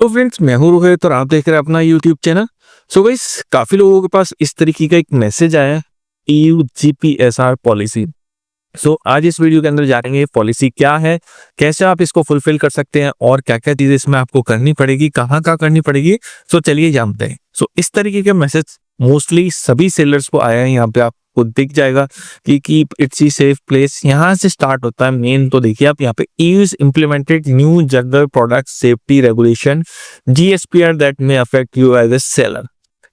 तो फ्रेंड्स, मैं हूँ रोहित और आप देख रहे हैं अपना यूट्यूब चैनल। सो गाइस, काफी लोगों के पास इस तरीके का एक मैसेज आया है, EU GPSR पॉलिसी। सो आज इस वीडियो के अंदर जानेंगे ये पॉलिसी क्या है, कैसे आप इसको फुलफिल कर सकते हैं और क्या क्या चीजें इसमें आपको करनी पड़ेगी, कहाँ कहाँ करनी पड़ेगी। सो चलिए जानते हैं। सो इस तरीके का मैसेज मोस्टली सभी सेलर्स को आया है। यहाँ पे आपको दिख जाएगा कि कीप इट्स ई सेफ प्लेस, यहाँ से स्टार्ट होता है मेन। तो देखिए आप यहाँ पे EU implemented new general product safety regulation GSPR that may affect you as a seller.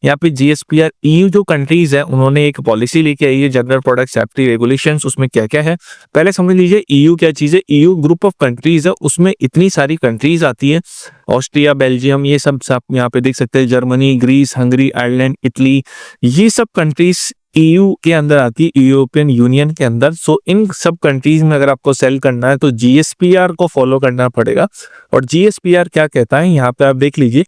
यहाँ पे GSPR EU जो कंट्रीज है उन्होंने एक पॉलिसी लेके आई है, जनरल प्रोडक्ट सेफ्टी रेगुलेशंस। उसमें क्या क्या है पहले समझ लीजिए। EU क्या चीज है? EU ग्रुप ऑफ कंट्रीज है, उसमें इतनी सारी कंट्रीज आती है, ऑस्ट्रिया, बेल्जियम, ये सब आप यहाँ पे देख सकते हैं, Germany, Greece, Hungary, Ireland, Italy, ये सब कंट्रीज EU के अंदर आती है, यूरोपियन यूनियन के अंदर। सो इन सब कंट्रीज में अगर आपको सेल करना है तो GSPR को फॉलो करना पड़ेगा। और GSPR क्या कहता है यहाँ पे आप देख लीजिए।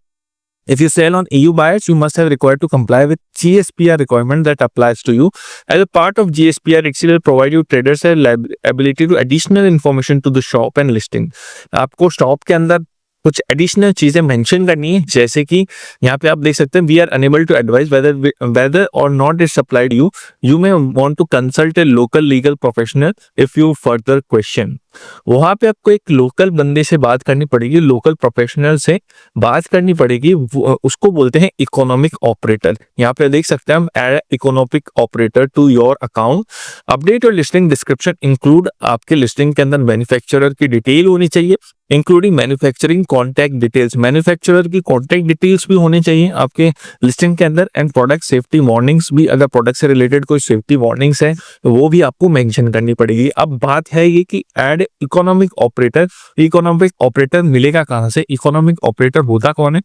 If you sell on EU buyers, you must have required to comply with GSPR requirement that applies to you. As a part of GSPR, it will provide you traders a ability to additional information to the shop and listing. आपको shop के अंदर कुछ additional चीजें mention करनी है, जैसे कि यहाँ पे आप देख सकते हैं, we are unable to advise whether और not is supplied you may want to consult a local legal professional if you further question. वहां पे आपको एक लोकल बंदे से बात करनी पड़ेगी, लोकल प्रोफेशनल से बात करनी पड़ेगी। उसको बोलते हैं इकोनॉमिक ऑपरेटर। यहाँ पे देख सकते हैं हम, add economic operator to your account, update और लिस्टिंग डिस्क्रिप्शन इंक्लूड। आपके लिस्टिंग के अंदर मैन्युफैक्चरर की डिटेल होनी चाहिए, including manufacturing contact details. Manufacturer की कॉन्टैक्ट डिटेल्स भी होनी चाहिए आपके लिस्टिंग के अंदर। एंड प्रोडक्ट सेफ्टी वार्निंग्स भी, अगर प्रोडक्ट से रिलेटेड कोई सेफ्टी वार्निंग्स है तो वो भी आपको मेंशन करनी पड़ेगी। अब बात है ये कि add economic operator. Economic operator मिलेगा कहां से? इकोनॉमिक ऑपरेटर होता कौन है?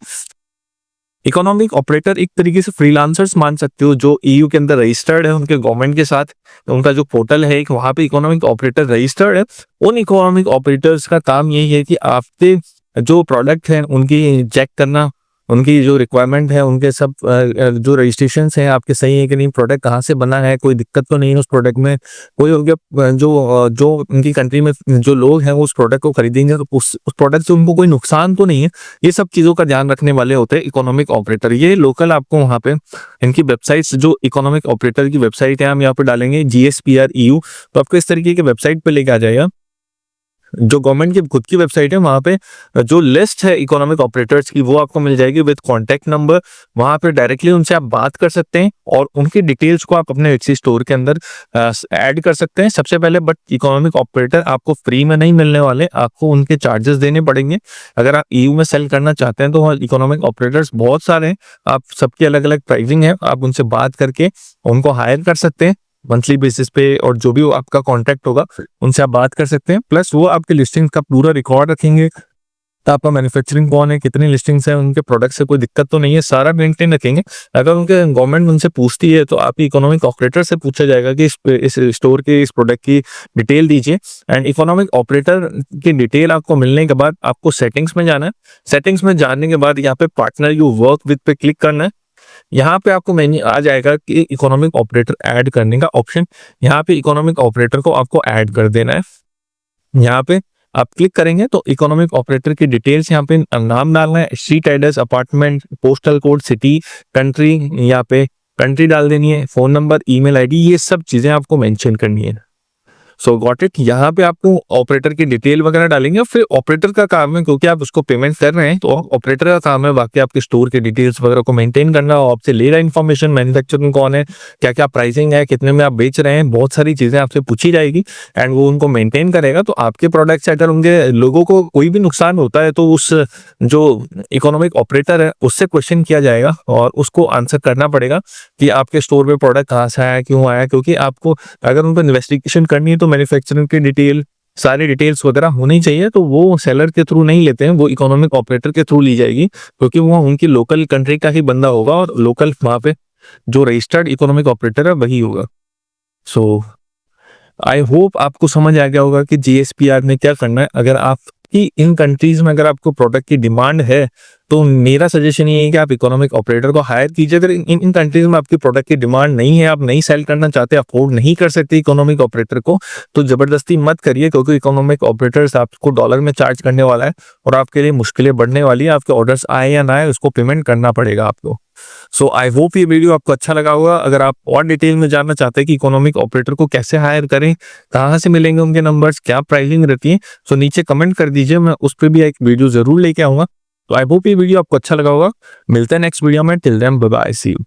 इकोनॉमिक ऑपरेटर एक तरीके से फ्रीलांसर्स मान सकते हो, जो EU के अंदर रजिस्टर्ड है उनके गवर्नमेंट के साथ। उनका जो पोर्टल है एक, वहां पे इकोनॉमिक ऑपरेटर रजिस्टर्ड है। उन इकोनॉमिक ऑपरेटर्स का काम यही है कि आपके जो प्रोडक्ट हैं उनकी चेक करना, उनकी जो रिक्वायरमेंट है, उनके सब जो रजिस्ट्रेशन हैं आपके सही है कि नहीं, प्रोडक्ट कहाँ से बना है, कोई दिक्कत तो नहीं है उस प्रोडक्ट में, कोई उनके जो उनकी कंट्री में जो लोग हैं वो उस प्रोडक्ट को खरीदेंगे तो उस प्रोडक्ट से उनको कोई नुकसान तो नहीं है। ये सब चीज़ों का ध्यान रखने वाले होते हैं इकोनॉमिक ऑपरेटर। ये लोकल आपको वहाँ पे इनकी वेबसाइट्स, जो इकोनॉमिक ऑपरेटर की वेबसाइट है, हम यहाँ पे डालेंगे GSPR EU, तो आपको इस तरीके के वेबसाइट पे लेके आ जाएगा। जो गवर्नमेंट की खुद की वेबसाइट है, वहां पे जो लिस्ट है इकोनॉमिक ऑपरेटर्स की वो आपको मिल जाएगी विद कॉन्टैक्ट नंबर। वहां पे डायरेक्टली उनसे आप बात कर सकते हैं और उनकी डिटेल्स को आप अपने एटसी स्टोर के अंदर ऐड कर सकते हैं सबसे पहले। बट इकोनॉमिक ऑपरेटर आपको फ्री में नहीं मिलने वाले, आपको उनके चार्जेस देने पड़ेंगे। अगर आप EU में सेल करना चाहते हैं तो इकोनॉमिक ऑपरेटर्स बहुत सारे हैं, आप सबकी अलग अलग प्राइसिंग है, आप उनसे बात करके उनको हायर कर सकते हैं मंथली बेसिस पे, और जो भी आपका कॉन्टैक्ट होगा उनसे आप बात कर सकते हैं। प्लस वो आपके लिस्टिंग का पूरा रिकॉर्ड रखेंगे, तो आपका मैन्युफैक्चरिंग कौन है, कितनी लिस्टिंग्स है, उनके प्रोडक्ट से कोई दिक्कत तो नहीं है, सारा मेंटेन रखेंगे। अगर उनके गवर्नमेंट उनसे पूछती है तो आप इकोनॉमिक ऑपरेटर से पूछा जाएगा कि इस स्टोर के इस प्रोडक्ट की डिटेल दीजिए। एंड इकोनॉमिक ऑपरेटर की डिटेल आपको मिलने के बाद आपको सेटिंग्स में जाना है। सेटिंग्स में जाने के बाद यहाँ पे पार्टनर यू वर्क विद पे क्लिक करना है। यहाँ पे आपको मेन्यू आ जाएगा कि इकोनॉमिक ऑपरेटर ऐड करने का ऑप्शन। यहाँ पे इकोनॉमिक ऑपरेटर को आपको ऐड कर देना है। यहाँ पे आप क्लिक करेंगे तो इकोनॉमिक ऑपरेटर की डिटेल्स, यहाँ पे नाम डालना है, street address, apartment, postal code, city, country, यहाँ पे कंट्री डाल देनी है, फोन नंबर, ईमेल आईडी, ये सब चीजें आपको मेंशन करनी है। सो गॉट इट। यहाँ पे आपको ऑपरेटर की डिटेल वगैरह डालेंगे। फिर ऑपरेटर का काम है, क्योंकि आप उसको पेमेंट कर रहे हैं तो ऑपरेटर का काम है बाकी आपके स्टोर के डिटेल्स वगैरह को मेंटेन करना। आपसे ले रहा है इन्फॉर्मेशन, मैन्युफैक्चरिंग कौन है, क्या क्या प्राइसिंग है, कितने में आप बेच रहे हैं, बहुत सारी चीजें आपसे पूछी जाएगी एंड वो उनको मेंटेन करेगा। तो आपके प्रोडक्ट से अगर उनके लोगों को कोई भी नुकसान होता है तो उस जो इकोनॉमिक ऑपरेटर है उससे क्वेश्चन किया जाएगा और उसको आंसर करना पड़ेगा कि आपके स्टोर में प्रोडक्ट कहाँ से आया, क्यों आया। क्योंकि आपको अगर उन पर इन्वेस्टिगेशन करनी है तो मैन्युफैक्चरिंग की डिटेल, सारी डिटेल्स वगैरह होनी चाहिए। तो वो सेलर के थ्रू नहीं लेते हैं, वो इकोनॉमिक ऑपरेटर के थ्रू ली जाएगी, क्योंकि वो उनकी लोकल कंट्री का ही बंदा होगा और लोकल वहाँ पे जो रजिस्टर्ड इकोनॉमिक ऑपरेटर है वही होगा। सो आई होप आपको समझ आ गया होगा कि GSPR में क्या करना है। अगर आपकी इन कंट्रीज में अगर आपको प्रोडक्ट की डिमांड है तो मेरा सजेशन ये है कि आप इकोनॉमिक ऑपरेटर को हायर कीजिए। अगर इन कंट्रीज में आपकी प्रोडक्ट की डिमांड नहीं है, आप नहीं सेल करना चाहते, अफोर्ड नहीं कर सकते इकोनॉमिक ऑपरेटर को, तो जबरदस्ती मत करिए, क्योंकि इकोनॉमिक ऑपरेटर्स आपको डॉलर में चार्ज करने वाला है और आपके लिए मुश्किलें बढ़ने वाली है। आपके ऑर्डर्स आए या ना आए, उसको पेमेंट करना पड़ेगा आपको। सो आई होप ये वीडियो आपको अच्छा लगा होगा। अगर आप और डिटेल में जानना चाहते हैं कि इकोनॉमिक ऑपरेटर को कैसे हायर करें, कहाँ से मिलेंगे उनके नंबर्स, क्या प्राइसिंग रहती है, सो नीचे कमेंट कर दीजिए, मैं उस पर भी एक वीडियो जरूर लेके आऊंगा। तो आई होप ये वीडियो आपको अच्छा लगा होगा। मिलते हैं नेक्स्ट वीडियो में। Till then bye bye, see you.